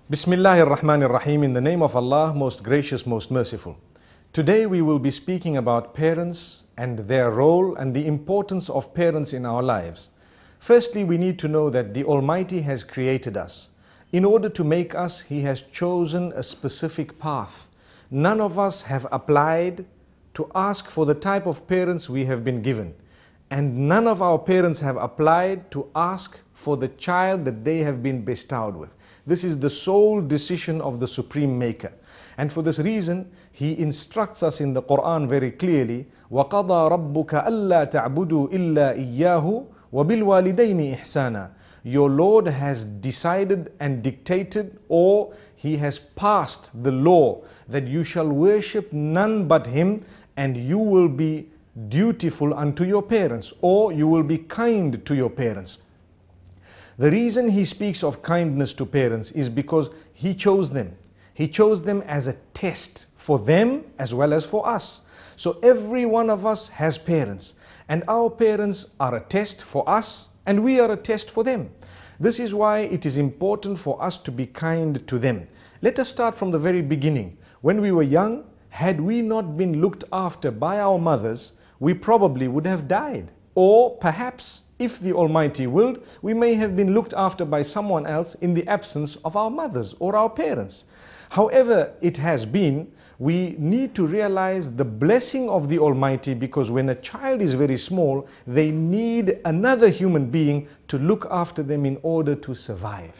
Bismillahir Rahmanir Rahim, in the name of Allah, most gracious, most merciful. Today we will be speaking about parents and their role and the importance of parents in our lives. Firstly, we need to know that the Almighty has created us. In order to make us, He has chosen a specific path. None of us have applied to ask for the type of parents we have been given. And none of our parents have applied to ask for the child that they have been bestowed with. This is the sole decision of the Supreme Maker. And for this reason, He instructs us in the Quran very clearly, وَقَضَى رَبُّكَ أَلَّا تَعْبُدُوا إِلَّا إِيَّاهُ وَبِالْوَالِدَيْنِ إِحْسَانًا. Your Lord has decided and dictated, or He has passed the law that you shall worship none but Him, and you will be dutiful unto your parents, or you will be kind to your parents. The reason He speaks of kindness to parents is because He chose them. He chose them as a test for them as well as for us. So every one of us has parents, and our parents are a test for us and we are a test for them. This is why it is important for us to be kind to them. Let us start from the very beginning. When we were young, had we not been looked after by our mothers, we probably would have died. Or perhaps, if the Almighty willed, we may have been looked after by someone else in the absence of our mothers or our parents. However it has been, we need to realize the blessing of the Almighty, because when a child is very small, they need another human being to look after them in order to survive.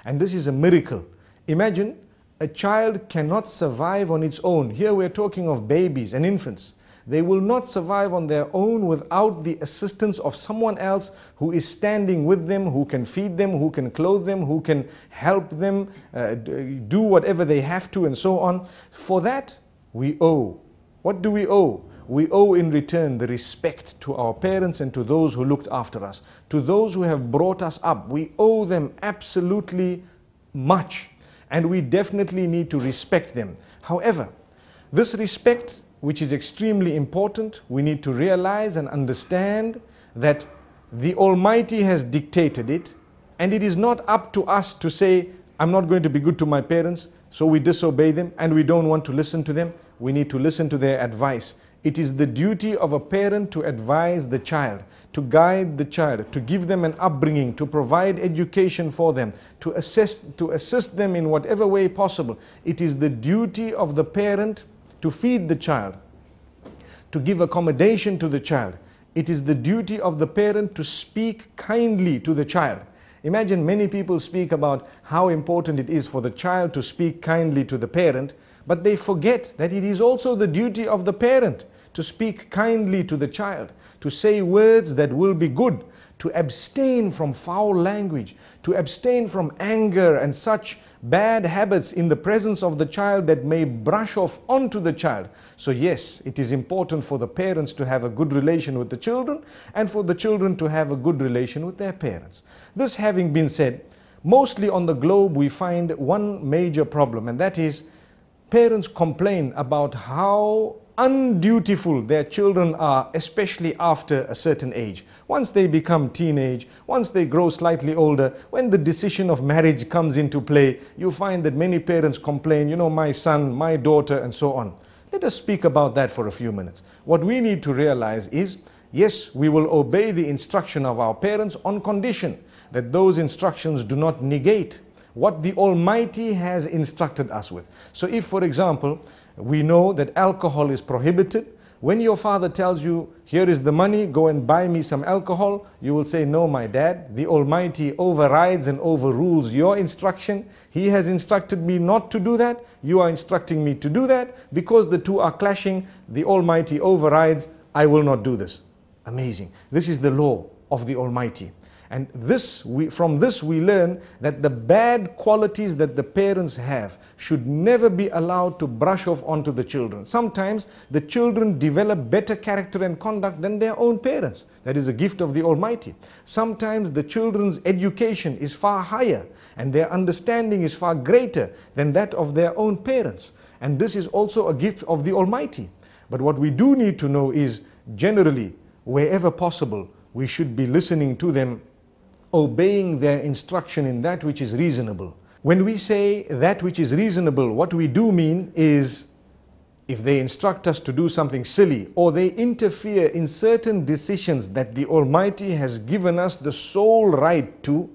And this is a miracle. Imagine, a child cannot survive on its own. Here we're talking of babies and infants. They will not survive on their own without the assistance of someone else who is standing with them, who can feed them, who can clothe them, who can help them do whatever they have to, and so on. For that, we owe. What do we owe? We owe in return the respect to our parents and to those who looked after us, to those who have brought us up. We owe them absolutely much, and we definitely need to respect them. However, this respect, which is extremely important, we need to realize and understand that the Almighty has dictated it, and it is not up to us to say, I'm not going to be good to my parents, so we disobey them and we don't want to listen to them. We need to listen to their advice. It is the duty of a parent to advise the child, to guide the child, to give them an upbringing, to provide education for them, to assist them in whatever way possible. It is the duty of the parent to feed the child, to give accommodation to the child. It is the duty of the parent to speak kindly to the child. Imagine, many people speak about how important it is for the child to speak kindly to the parent, but they forget that it is also the duty of the parent to speak kindly to the child, to say words that will be good, to abstain from foul language, to abstain from anger and such bad habits in the presence of the child that may brush off onto the child. So yes, it is important for the parents to have a good relation with the children, and for the children to have a good relation with their parents. This having been said, mostly on the globe we find one major problem, and that is parents complain about how undutiful their children are, especially after a certain age. Once they become teenage, once they grow slightly older, when the decision of marriage comes into play, you find that many parents complain, you know, my son, my daughter, and so on. Let us speak about that for a few minutes. What we need to realize is, yes, we will obey the instruction of our parents on condition that those instructions do not negate what the Almighty has instructed us with. So if, for example, we know that alcohol is prohibited, when your father tells you, here is the money, go and buy me some alcohol, you will say, no, my dad, the Almighty overrides and overrules your instruction. He has instructed me not to do that, you are instructing me to do that. Because the two are clashing, the Almighty overrides, I will not do this. Amazing. This is the law of the Almighty. And from this we learn that the bad qualities that the parents have should never be allowed to brush off onto the children. Sometimes the children develop better character and conduct than their own parents. That is a gift of the Almighty. Sometimes the children's education is far higher and their understanding is far greater than that of their own parents. And this is also a gift of the Almighty. But what we do need to know is, generally, wherever possible, we should be listening to them, obeying their instruction in that which is reasonable. When we say that which is reasonable, what we do mean is, if they instruct us to do something silly, or they interfere in certain decisions that the Almighty has given us the sole right to,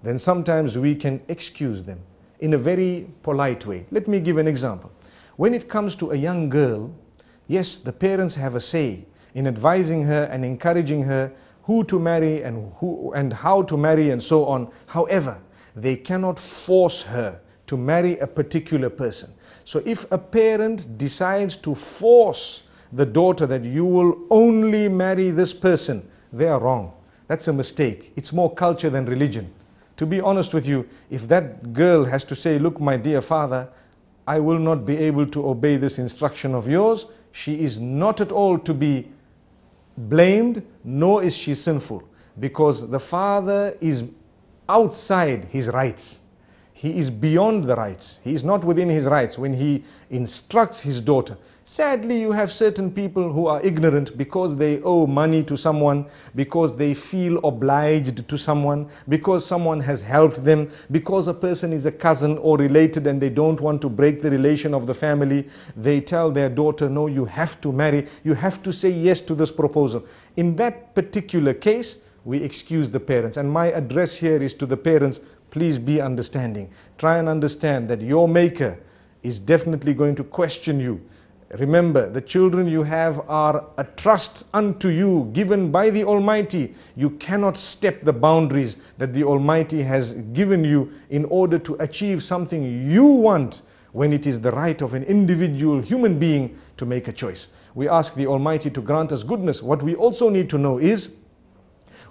then sometimes we can excuse them in a very polite way. Let me give an example. When it comes to a young girl, yes, the parents have a say in advising her and encouraging her who to marry and how to marry and so on. However, they cannot force her to marry a particular person. So if a parent decides to force the daughter that you will only marry this person, they are wrong. That's a mistake. It's more culture than religion. To be honest with you, if that girl has to say, look, my dear father, I will not be able to obey this instruction of yours, she is not at all to be blamed, nor is she sinful, because the father is outside his rights. He is beyond the rights. He is not within his rights when he instructs his daughter. Sadly, you have certain people who are ignorant because they owe money to someone, because they feel obliged to someone, because someone has helped them, because a person is a cousin or related and they don't want to break the relation of the family. They tell their daughter, no, you have to marry, you have to say yes to this proposal. In that particular case, we excuse the parents. And my address here is to the parents, please be understanding. Try and understand that your Maker is definitely going to question you. Remember, the children you have are a trust unto you, given by the Almighty. You cannot step the boundaries that the Almighty has given you in order to achieve something you want, when it is the right of an individual human being to make a choice. We ask the Almighty to grant us goodness. What we also need to know is,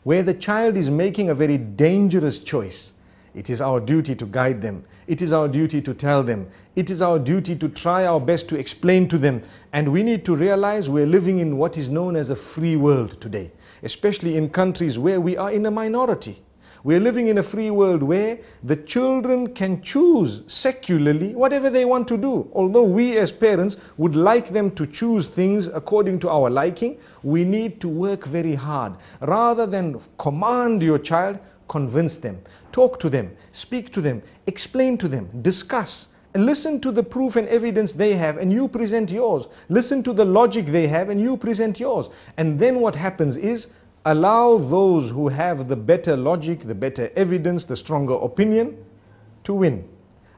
where the child is making a very dangerous choice, it is our duty to guide them. It is our duty to tell them. It is our duty to try our best to explain to them. And we need to realize we're living in what is known as a free world today, especially in countries where we are in a minority. We're living in a free world where the children can choose secularly whatever they want to do. Although we as parents would like them to choose things according to our liking, we need to work very hard. Rather than command your child, convince them, talk to them, speak to them, explain to them, discuss. And listen to the proof and evidence they have and you present yours. Listen to the logic they have and you present yours. And then what happens is, allow those who have the better logic, the better evidence, the stronger opinion to win,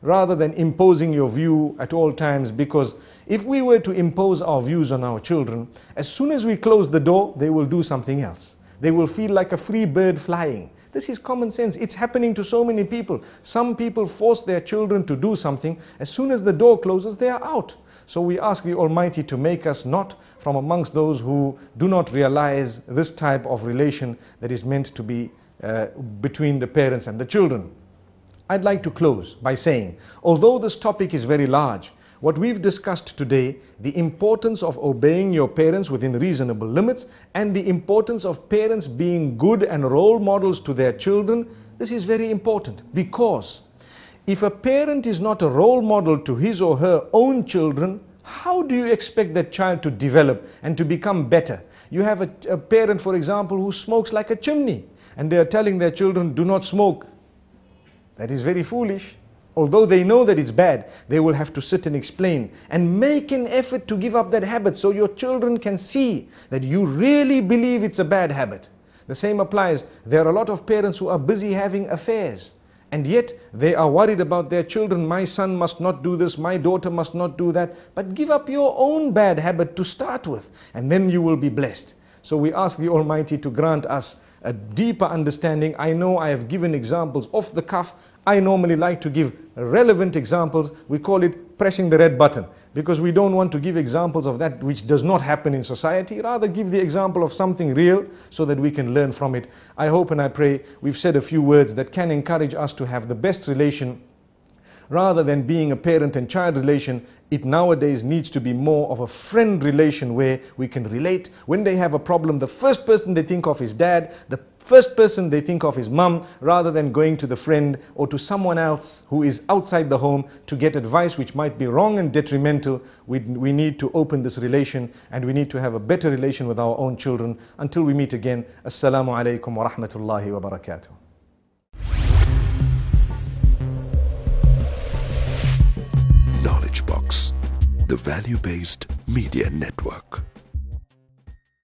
rather than imposing your view at all times. Because if we were to impose our views on our children, as soon as we close the door, they will do something else. They will feel like a free bird flying. This is common sense. It's happening to so many people. Some people force their children to do something. As soon as the door closes, they are out. So we ask the Almighty to make us not from amongst those who do not realize this type of relation that is meant to be between the parents and the children. I'd like to close by saying, although this topic is very large, what we've discussed today, the importance of obeying your parents within reasonable limits, and the importance of parents being good and role models to their children, this is very important. Because if a parent is not a role model to his or her own children, how do you expect that child to develop and to become better? You have a parent, for example, who smokes like a chimney, and they are telling their children, do not smoke. That is very foolish. Although they know that it's bad, they will have to sit and explain and make an effort to give up that habit, so your children can see that you really believe it's a bad habit. The same applies. There are a lot of parents who are busy having affairs, and yet they are worried about their children. My son must not do this, my daughter must not do that. But give up your own bad habit to start with, and then you will be blessed. So we ask the Almighty to grant us a deeper understanding. I know I have given examples off the cuff. I normally like to give relevant examples. We call it pressing the red button, because we don't want to give examples of that which does not happen in society. Rather give the example of something real so that we can learn from it. I hope and I pray we've said a few words that can encourage us to have the best relation. Rather than being a parent and child relation, it nowadays needs to be more of a friend relation where we can relate. When they have a problem, the first person they think of is dad, the first person they think of is mum, rather than going to the friend or to someone else who is outside the home to get advice which might be wrong and detrimental. We need to open this relation, and we need to have a better relation with our own children. Until we meet again, Assalamu alaikum wa rahmatullahi wa barakatuh. the Value-Based Media Network.